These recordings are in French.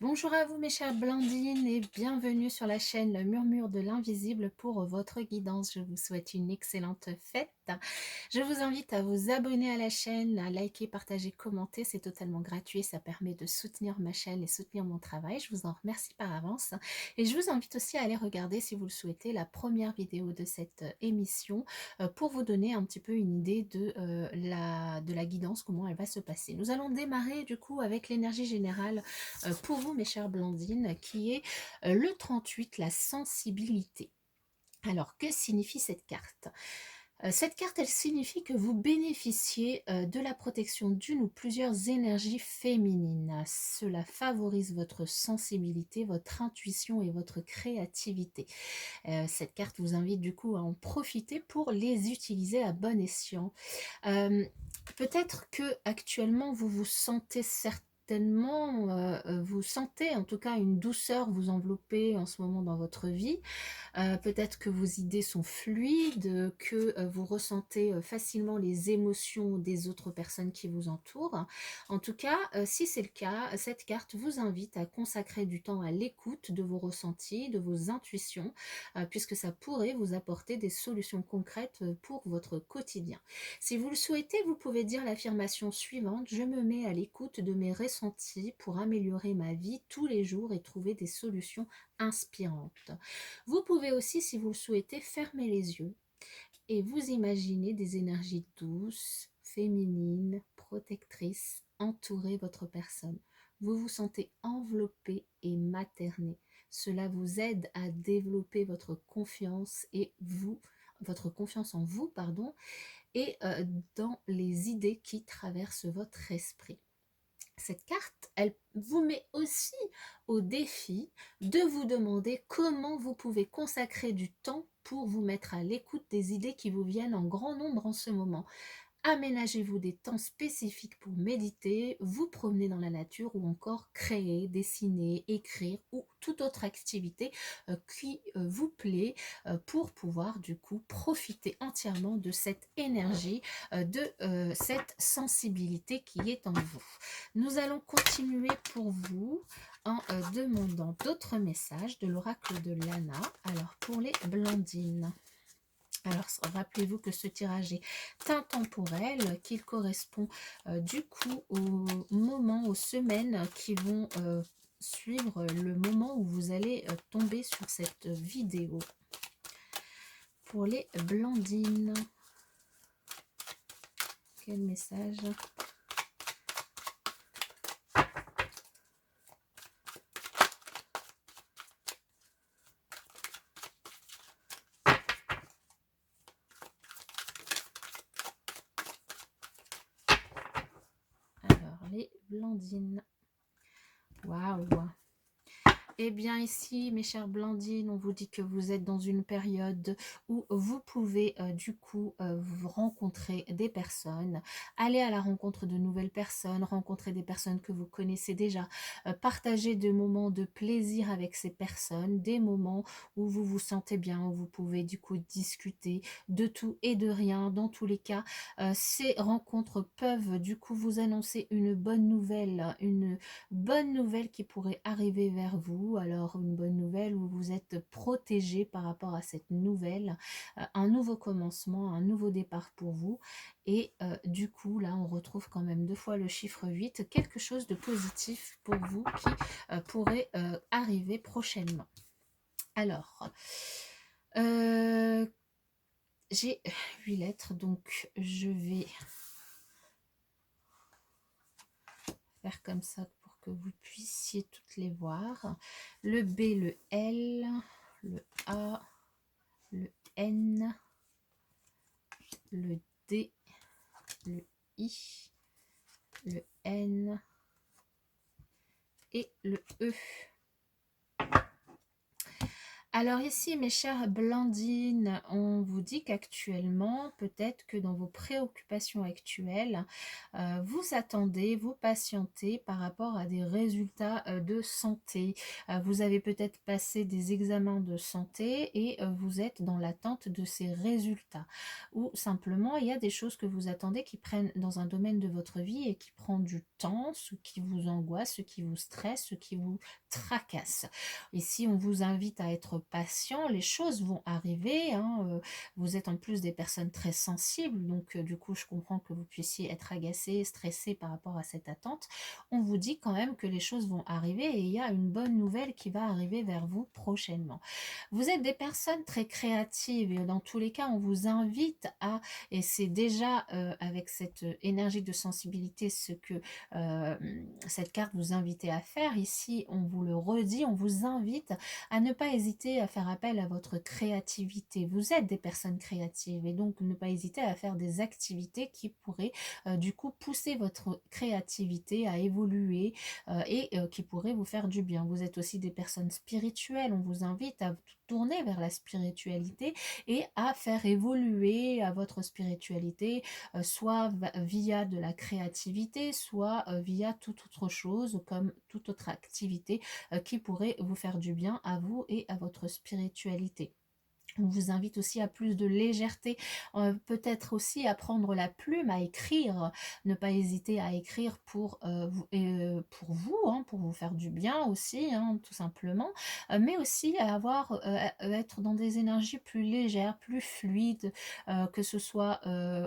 Bonjour à vous mes chères Blandines et bienvenue sur la chaîne Le Murmure de l'Invisible pour votre guidance. Je vous souhaite une excellente fête. Je vous invite à vous abonner à la chaîne, à liker, partager, commenter. C'est totalement gratuit, ça permet de soutenir ma chaîne et soutenir mon travail. Je vous en remercie par avance. Et je vous invite aussi à aller regarder, si vous le souhaitez, la première vidéo de cette émission pour vous donner un petit peu une idée de la guidance, comment elle va se passer. Nous allons démarrer du coup avec l'énergie générale pour vous, mes chères Blandines, qui est le 38, la sensibilité. Alors, que signifie cette carte? Cette carte, elle signifie que vous bénéficiez de la protection d'une ou plusieurs énergies féminines. Cela favorise votre sensibilité, votre intuition et votre créativité. Cette carte vous invite du coup à en profiter pour les utiliser à bon escient. Euh, Peut-être que actuellement vous vous sentez certainement, vous sentez en tout cas une douceur vous envelopper en ce moment dans votre vie. Peut-être que vos idées sont fluides, que vous ressentez facilement les émotions des autres personnes qui vous entourent. En tout cas, si c'est le cas, cette carte vous invite à consacrer du temps à l'écoute de vos ressentis, de vos intuitions, puisque ça pourrait vous apporter des solutions concrètes pour votre quotidien. Si vous le souhaitez, vous pouvez dire l'affirmation suivante: je me mets à l'écoute de mes ressentis pour améliorer ma vie tous les jours et trouver des solutions inspirantes. Vous pouvez aussi, si vous le souhaitez, fermer les yeux et vous imaginez des énergies douces, féminines, protectrices, entourer votre personne. Vous vous sentez enveloppé et materné. Cela vous aide à développer votre confiance votre confiance en vous, pardon, et dans les idées qui traversent votre esprit. Cette carte, elle vous met aussi au défi de vous demander comment vous pouvez consacrer du temps pour vous mettre à l'écoute des idées qui vous viennent en grand nombre en ce moment. Aménagez-vous des temps spécifiques pour méditer, vous promener dans la nature ou encore créer, dessiner, écrire ou toute autre activité qui vous plaît pour pouvoir du coup profiter entièrement de cette énergie, de cette sensibilité qui est en vous. Nous allons continuer pour vous en demandant d'autres messages de l'oracle de Lana. Alors pour les Blandines. Alors, rappelez-vous que ce tirage est intemporel, qu'il correspond du coup au moment, aux semaines qui vont suivre le moment où vous allez tomber sur cette vidéo. Pour les Blandines, quel message? Alors, les Blandines. Waouh! Eh bien ici, mes chères Blandines, on vous dit que vous êtes dans une période où vous pouvez du coup vous rencontrer des personnes, aller à la rencontre de nouvelles personnes, rencontrer des personnes que vous connaissez déjà, partager des moments de plaisir avec ces personnes, des moments où vous vous sentez bien, où vous pouvez du coup discuter de tout et de rien. Dans tous les cas, ces rencontres peuvent du coup vous annoncer une bonne nouvelle qui pourrait arriver vers vous. Alors une bonne nouvelle où vous êtes protégé par rapport à cette nouvelle, un nouveau commencement, un nouveau départ pour vous. Et du coup là on retrouve quand même deux fois le chiffre 8, quelque chose de positif pour vous qui pourrait arriver prochainement. Alors j'ai 8 lettres, donc je vais faire comme ça pour que vous puissiez toutes les voir. Le B, le L, le A, le N, le D, le I, le N et le E. Alors ici, mes chères Blandines, on vous dit qu'actuellement, peut-être que dans vos préoccupations actuelles, vous attendez, vous patientez par rapport à des résultats de santé. Vous avez peut-être passé des examens de santé et vous êtes dans l'attente de ces résultats. Ou simplement, il y a des choses que vous attendez qui prennent dans un domaine de votre vie et qui prend du temps, ce qui vous angoisse, ce qui vous stresse, ce qui vous tracasse. Ici, on vous invite à être patient, les choses vont arriver, hein, vous êtes en plus des personnes très sensibles, donc du coup, je comprends que vous puissiez être agacé, stressé par rapport à cette attente. On vous dit quand même que les choses vont arriver et il y a une bonne nouvelle qui va arriver vers vous prochainement. Vous êtes des personnes très créatives et dans tous les cas, on vous invite à, et c'est déjà avec cette énergie de sensibilité ce que euh, cette carte vous invite à faire. Ici, on vous le redit, on vous invite à ne pas hésiter à faire appel à votre créativité. Vous êtes des personnes créatives et donc ne pas hésiter à faire des activités qui pourraient du coup pousser votre créativité à évoluer et qui pourraient vous faire du bien. Vous êtes aussi des personnes spirituelles, on vous invite à tourner vers la spiritualité et à faire évoluer à votre spiritualité soit via de la créativité, soit via toute autre chose, comme toute autre activité qui pourrait vous faire du bien à vous et à votre spiritualité. On vous invite aussi à plus de légèreté, peut-être aussi à prendre la plume, à écrire, ne pas hésiter à écrire pour vous, hein, pour vous faire du bien aussi, hein, tout simplement, mais aussi à être dans des énergies plus légères, plus fluides, que ce soit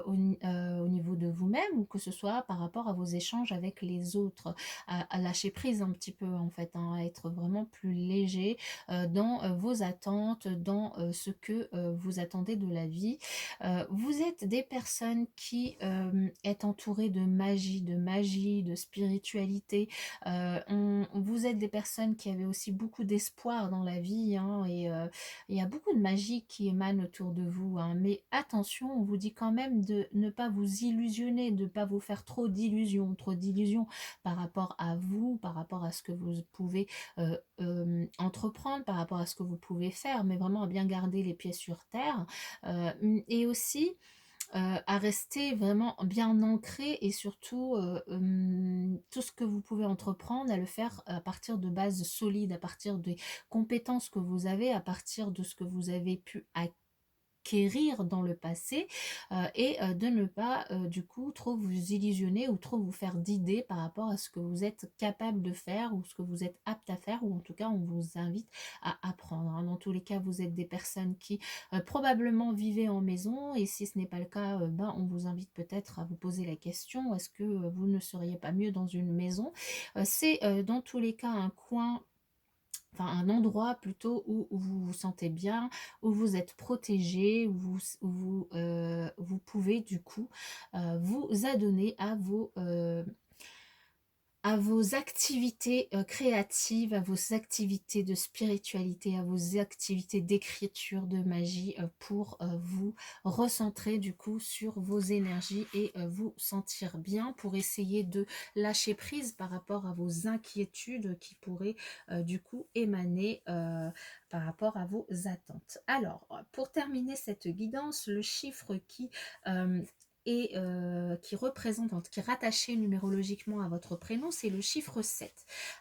au niveau de vous-même ou que ce soit par rapport à vos échanges avec les autres, à lâcher prise un petit peu en fait, hein, à être vraiment plus léger, dans vos attentes, dans ce que vous attendez de la vie. Vous êtes des personnes qui êtes entourées de magie, de spiritualité. Vous êtes des personnes qui avaient aussi beaucoup d'espoir dans la vie, hein, et il y a beaucoup de magie qui émane autour de vous, hein, mais attention, on vous dit quand même de ne pas vous illusionner, de ne pas vous faire trop d'illusions par rapport à vous, par rapport à ce que vous pouvez entreprendre, par rapport à ce que vous pouvez faire, mais vraiment à bien garder les pieds sur terre, et aussi à rester vraiment bien ancré et surtout tout ce que vous pouvez entreprendre, à le faire à partir de bases solides, à partir des compétences que vous avez, à partir de ce que vous avez pu acquérir dans le passé, et de ne pas du coup trop vous illusionner ou trop vous faire d'idées par rapport à ce que vous êtes capable de faire ou ce que vous êtes apte à faire, ou en tout cas on vous invite à apprendre, hein. Dans tous les cas, vous êtes des personnes qui probablement vivez en maison, et si ce n'est pas le cas, ben, on vous invite peut-être à vous poser la question, est-ce que vous ne seriez pas mieux dans une maison? C'est dans tous les cas un coin, enfin un endroit plutôt où vous vous sentez bien, où vous êtes protégé, vous pouvez du coup vous adonner à vos activités créatives, à vos activités de spiritualité, à vos activités d'écriture, de magie, pour vous recentrer du coup sur vos énergies et vous sentir bien, pour essayer de lâcher prise par rapport à vos inquiétudes qui pourraient du coup émaner par rapport à vos attentes. Alors, pour terminer cette guidance, le chiffre euh, qui représente, qui est rattaché numérologiquement à votre prénom, c'est le chiffre 7.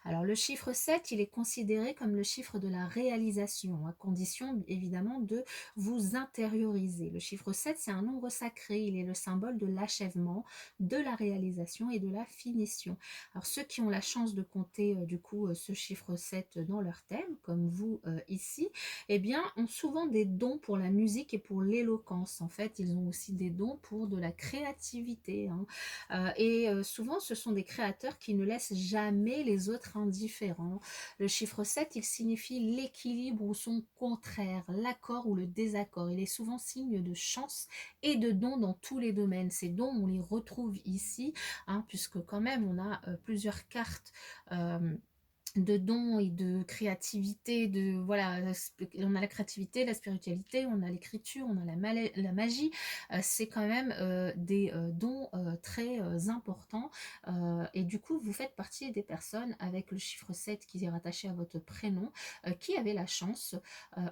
Alors le chiffre 7, il est considéré comme le chiffre de la réalisation, à condition évidemment de vous intérioriser. Le chiffre 7, c'est un nombre sacré, il est le symbole de l'achèvement, de la réalisation et de la finition. Alors ceux qui ont la chance de compter du coup ce chiffre 7 dans leur thème, comme vous ici, eh bien, ont souvent des dons pour la musique et pour l'éloquence. En fait, ils ont aussi des dons pour de la créativité, hein. Et souvent, ce sont des créateurs qui ne laissent jamais les autres indifférents. Le chiffre 7, il signifie l'équilibre ou son contraire, l'accord ou le désaccord. Il est souvent signe de chance et de dons dans tous les domaines. Ces dons, on les retrouve ici, hein, puisque quand même, on a plusieurs cartes. de dons et de créativité, de voilà, on a la créativité, la spiritualité, on a l'écriture, on a la magie, c'est quand même des dons très importants. Et du coup, vous faites partie des personnes avec le chiffre 7 qui est rattaché à votre prénom, qui avaient la chance,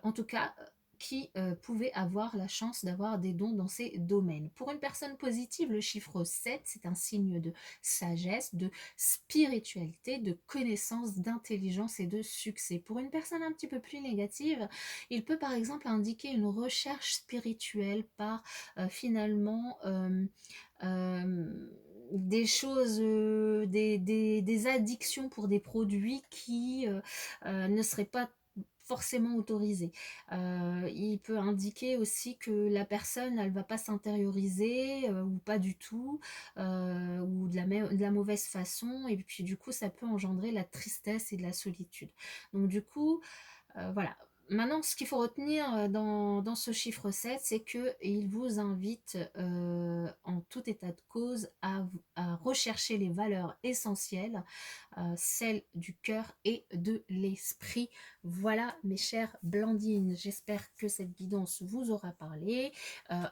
en tout cas, qui pouvaient avoir la chance d'avoir des dons dans ces domaines. Pour une personne positive, le chiffre 7, c'est un signe de sagesse, de spiritualité, de connaissance, d'intelligence et de succès. Pour une personne un petit peu plus négative, il peut par exemple indiquer une recherche spirituelle par finalement des choses, des addictions pour des produits qui ne seraient pas forcément autorisés. Il peut indiquer aussi que la personne, elle va pas s'intérioriser ou pas du tout, ou de la mauvaise façon, et puis du coup, ça peut engendrer la tristesse et de la solitude. Donc du coup, voilà. Maintenant, ce qu'il faut retenir dans ce chiffre 7, c'est qu'il vous invite en tout état de cause à rechercher les valeurs essentielles, celles du cœur et de l'esprit. Voilà, mes chères Blandines, j'espère que cette guidance vous aura parlé.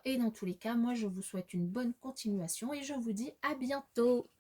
Et dans tous les cas, moi, je vous souhaite une bonne continuation et je vous dis à bientôt.